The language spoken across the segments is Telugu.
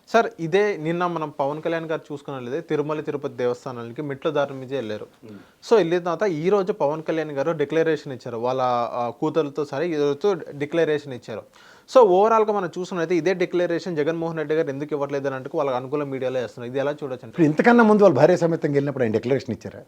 సార్ ఇదే నిన్న మనం పవన్ కళ్యాణ్ గారు చూసుకున్నట్లయితే తిరుమల తిరుపతి దేవస్థానానికి మెట్ల దారి మీదే వెళ్ళారు. సో వెళ్ళిన తర్వాత ఈ రోజు పవన్ కళ్యాణ్ గారు డిక్లరేషన్ ఇచ్చారు. వాళ్ళ కూతురుతో సరే ఈరోజు డిక్లరేషన్ ఇచ్చారు. సో ఓవరాల్గా మనం చూసుకున్నట్లయితే ఇదే డిక్లరేషన్ జగన్మోహన్ రెడ్డి గారు ఎందుకు ఇవ్వట్లేదు అని అంటే వాళ్ళ అనుకూల మీడియాలో వేస్తున్నారు. ఇది ఎలా చూడొచ్చు అంటే ఇప్పుడు ఇంతకన్నా ముందు వాళ్ళు భార్య సమేతంగా వెళ్ళినప్పుడు ఆయన డిక్లరేషన్ ఇచ్చారా?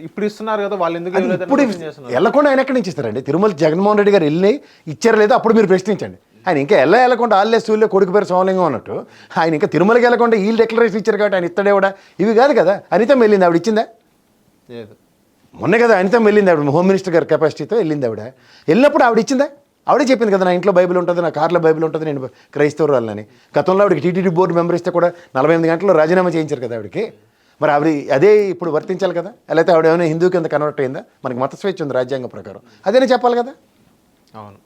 ఇప్పుడు ఇస్తున్నారు కదా, వాళ్ళు ఎందుకు అది ఇవ్వలేదు ఇప్పుడు అని question చేస్తున్నారు. వెళ్ళకుండా ఆయన ఎక్కడి నుంచి ఇస్తారండి? తిరుమల జగన్మోహన్ రెడ్డి గారు వెళ్ళి ఇచ్చారా లేదా అప్పుడు మీరు ప్రశ్నించండి. ఆయన ఇంకా వెళ్ళకుండా ఆల్లే సూళ్ళే కొడుకు పేరు సోమలింగం అన్నట్టు ఆయన ఇంకా తిరుమలకి వెళ్ళకుండా వీళ్ళు డిక్లరేషన్ ఇచ్చారు కాబట్టి ఆయన ఇస్తాడేవాడా? ఇవి కాదు కదా. అనితం వెళ్ళింది, ఆవిడ ఇచ్చిందా? లేదు. మొన్నే కదా అనితం వెళ్ళింది, ఆవిడ హోమ్ మినిస్టర్ గారి కెపాసిటీతో వెళ్ళింది. ఆవిడ వెళ్ళినప్పుడు ఆవిడ ఇచ్చిందా? ఆవిడే చెప్పింది కదా, నా ఇంట్లో బైబిల్ ఉంటుంది, నా కార్లో బైబిల్ ఉంటుంది, నేను క్రైస్తవురాలని. గతంలో ఆవిడకి టీటీడీ బోర్డు మెంబర్ ఇస్తే కూడా 48 గంటల్లో రాజీనామా చేయించారు కదా ఆవిడకి. మరి ఆవిడ అదే ఇప్పుడు వర్తించాలి కదా. లేకపోతే ఆవిడ ఏమైనా హిందూ కింద కన్వర్ట్ అయిందా? మనకి మత స్వేచ్ఛ ఉంది రాజ్యాంగం ప్రకారం, అదేనే చెప్పాలి కదా. అవును.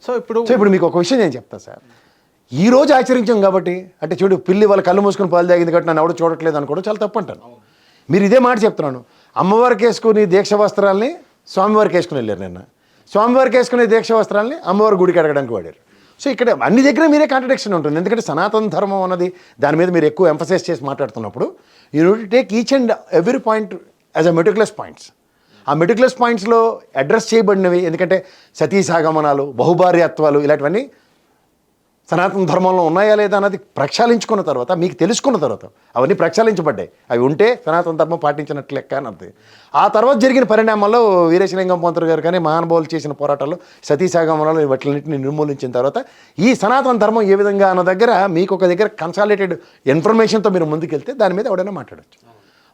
సో ఇప్పుడు మీకు ఒక విషయం నేను చెప్తాను సార్. ఈ రోజు ఆచరించాం కాబట్టి, అంటే చూడు పిల్లి వాళ్ళ కళ్ళు మూసుకుని పాలు తాగింది కాబట్టి నన్ను ఎవడు చూడట్లేదు అనుకోవడం చాలా తప్పు అంటాను. మీరు ఇదే మాట చెప్తున్నాను. అమ్మవారికి వేసుకుని దీక్ష వస్త్రాలని స్వామివారికి వేసుకుని వెళ్ళారు. నిన్న స్వామివారికి వేసుకునే దీక్ష వస్త్రాలని అమ్మవారి గుడికి అడగడానికి వాడారు. సో ఇక్కడ అన్ని దగ్గర మీరే కాంట్రడిక్షన్ ఉంటుంది. ఎందుకంటే సనాతన ధర్మం అన్నది దాని మీద మీరు ఎక్కువ ఎంఫసైజ్ చేసి మాట్లాడుతున్నప్పుడు you need to take each and every point as a meticulous points. ఆ మెటిక్యులస్ పాయింట్స్లో అడ్రస్ చేయబడినవి. ఎందుకంటే సతీ సాగమనాలు, బహుభార్యత్వాలు ఇలాంటివన్నీ సనాతన ధర్మంలో ఉన్నాయా లేదా అన్నది ప్రక్షాళించుకున్న తర్వాత, మీకు తెలుసుకున్న తర్వాత అవన్నీ ప్రక్షాళించబడ్డాయి. అవి ఉంటే సనాతన ధర్మం పాటించినట్లు లెక్క అన్నది. ఆ తర్వాత జరిగిన పరిణామాల్లో వీరేశలింగం పంతులు గారు కానీ మహానుభావులు చేసిన పోరాటాల్లో సతీసాగమనాలు వాటిన్నింటిని నిర్మూలించిన తర్వాత ఈ సనాతన ధర్మం ఏ విధంగా అన్న దగ్గర మీకు ఒక దగ్గర కన్సాలిడేటెడ్ ఇన్ఫర్మేషన్తో మీరు ముందుకెళ్తే దాని మీద ఎవడైనా మాట్లాడచ్చు.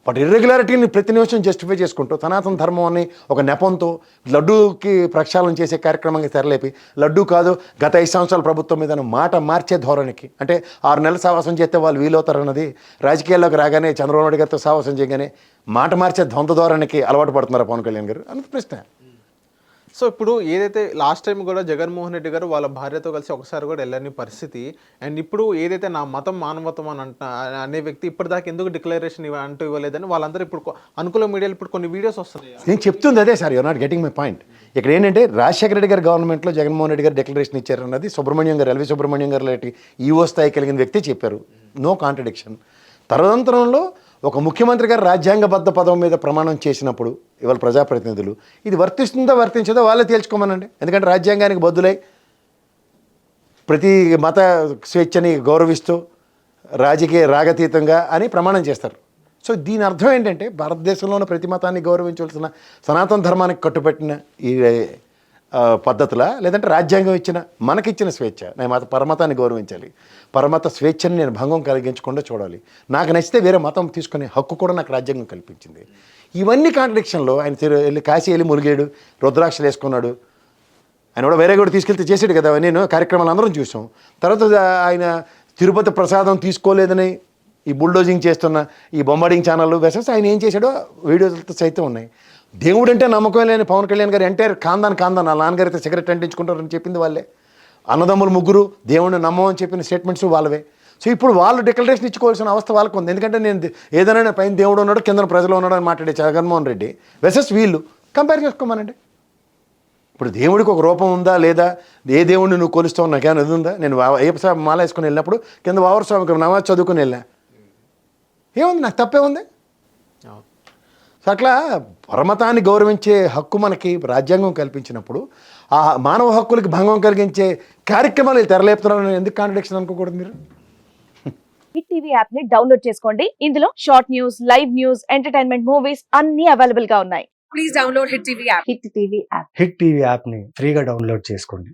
బట్ ఇర్రెగ్యులారిటీని ప్రతి నిమిషం జస్టిఫై చేసుకుంటూ సనాతన ధర్మాన్ని ఒక నెపంతో లడ్డూకి ప్రక్షాళన చేసే కార్యక్రమంగా తెరలేపి, లడ్డూ కాదు గత 5 సంవత్సరాల ప్రభుత్వం మీద మాట మార్చే ధోరణికి, అంటే 6 నెలలు సావాసం చేస్తే వాళ్ళు వీలవుతారన్నది రాజకీయాల్లోకి రాగానే చంద్రబాబు నాయుడు గారితో సావాసం చేయగానే మాట మార్చే ద్వంద్వ ధోరణికి అలవాటు పడుతున్నారు పవన్ కళ్యాణ్ గారు అన్నది ప్రశ్న. సో ఇప్పుడు ఏదైతే లాస్ట్ టైం కూడా జగన్మోహన్ రెడ్డి గారు వాళ్ళ భార్యతో కలిసి ఒకసారి కూడా వెళ్ళని పరిస్థితి, అండ్ ఇప్పుడు ఏదైతే నా మతం మానవత్వం అని అనే వ్యక్తి ఇప్పటిదాకా ఎందుకు డిక్లరేషన్ అంటూ ఇవ్వలేదని వాళ్ళందరూ ఇప్పుడు అనుకూల మీడియాలో ఇప్పుడు కొన్ని వీడియోస్ వస్తున్నాయి. నేను చెప్తుంది అదే sir, you're not getting my point. ఇక్కడ ఏంటంటే రాజశేఖర రెడ్డి గారి గవర్నమెంట్లో జగన్మోహన్ రెడ్డి గారు డిక్లరేషన్ ఇచ్చారన్నది సుబ్రహ్మణ్యం గారు, ఎల్వి సుబ్రహ్మణ్యం గారు లాంటి ఈవో స్థాయి కలిగిన వ్యక్తి చెప్పారు. No contradiction. తదనంతరంలో ఒక ముఖ్యమంత్రి గారు రాజ్యాంగబద్ధ పదం మీద ప్రమాణం చేసినప్పుడు ఇవాళ ప్రజాప్రతినిధులు ఇది వర్తిస్తుందో వర్తించదో వాళ్ళే తేల్చుకోమనండి. ఎందుకంటే రాజ్యాంగానికి బద్దులై ప్రతి మత స్వేచ్ఛని గౌరవిస్తూ రాజకీయ రాగతీతంగా అని ప్రమాణం చేస్తారు. సో దీని అర్థం ఏంటంటే భారతదేశంలో ఉన్న ప్రతి మతాన్ని గౌరవించవలసిన, సనాతన ధర్మానికి కట్టుబెట్టిన ఈ పద్ధతుల, లేదంటే రాజ్యాంగం ఇచ్చిన మనకిచ్చిన స్వేచ్ఛ, నేను పరమతాన్ని గౌరవించాలి, పరమత స్వేచ్ఛని నేను భంగం కలిగించకుండా చూడాలి, నాకు నచ్చితే వేరే మతం తీసుకునే హక్కు కూడా నాకు రాజ్యాంగం కల్పించింది. ఇవన్నీ కాంట్రడిక్షన్లో ఆయన వెళ్ళి కాశీ వెళ్ళి మురిగాడు, రుద్రాక్షలు వేసుకున్నాడు. ఆయన కూడా వేరే కూడా తీసుకెళ్తే చేసాడు కదా, నేను కార్యక్రమాలు అందరం చూసాం. తర్వాత ఆయన తిరుపతి ప్రసాదం తీసుకోలేదని ఈ బుల్డోజింగ్ చేస్తున్న ఈ బొంబార్డింగ్ ఛానళ్ళు వెసెస్ ఆయన ఏం చేశాడో వీడియోలతో సైతం ఉన్నాయి. దేవుడు అంటే నమ్మకం లేని పవన్ కళ్యాణ్ గారు ఎంటైర్ కాందాన్ వాళ్ళ నాన్నగారైతే సిగరెట్ అంటించుకుంటారని చెప్పింది వాళ్ళే. అన్నదమ్ములు ముగ్గురు దేవుడిని నమ్మమని చెప్పిన స్టేట్మెంట్స్ వాళ్ళవే. సో ఇప్పుడు వాళ్ళు డిక్లరేషన్ ఇచ్చుకోవాల్సిన అవస్థ వాళ్ళకు ఉంది. ఎందుకంటే నేను ఏదైనా పైన దేవుడు ఉన్నాడు కింద ప్రజలు ఉన్నాడు అని మాట్లాడే జగన్మోహన్ రెడ్డి వెసెస్ వీళ్ళు కంపేర్ చేసుకోమనండి. ఇప్పుడు దేవుడికి ఒక రూపం ఉందా లేదా, ఏ దేవుడిని నువ్వు కొలుస్తావు నాకేమైనా ఇది ఉందా? నేను అయ్యప్ప మాల వేసుకుని వెళ్ళినప్పుడు కింద వావరస్వామికి నమాజ్ చదువుకుని వెళ్ళా, ఏముంది, నాకు తప్పే ఉంది. సో అట్లా పరమతాన్ని గౌరవించే హక్కు మనకి రాజ్యాంగం కల్పించినప్పుడు ఆ మానవ హక్కులకి భంగం కలిగించే కార్యక్రమాలు తెరలేపుతున్నారని ఎందుకు కాంట్రడిక్షన్ అనుకోకూడదు మీరు? హిట్ టీవీ యాప్ ని డౌన్లోడ్ చేసుకోండి. ఇందులో short news, live news, entertainment movies అన్ని అవైలబుల్ గా ఉన్నాయి. Please download hit TV app. Hit TV app hit TV app ని ఫ్రీగా డౌన్లోడ్ చేసుకోండి.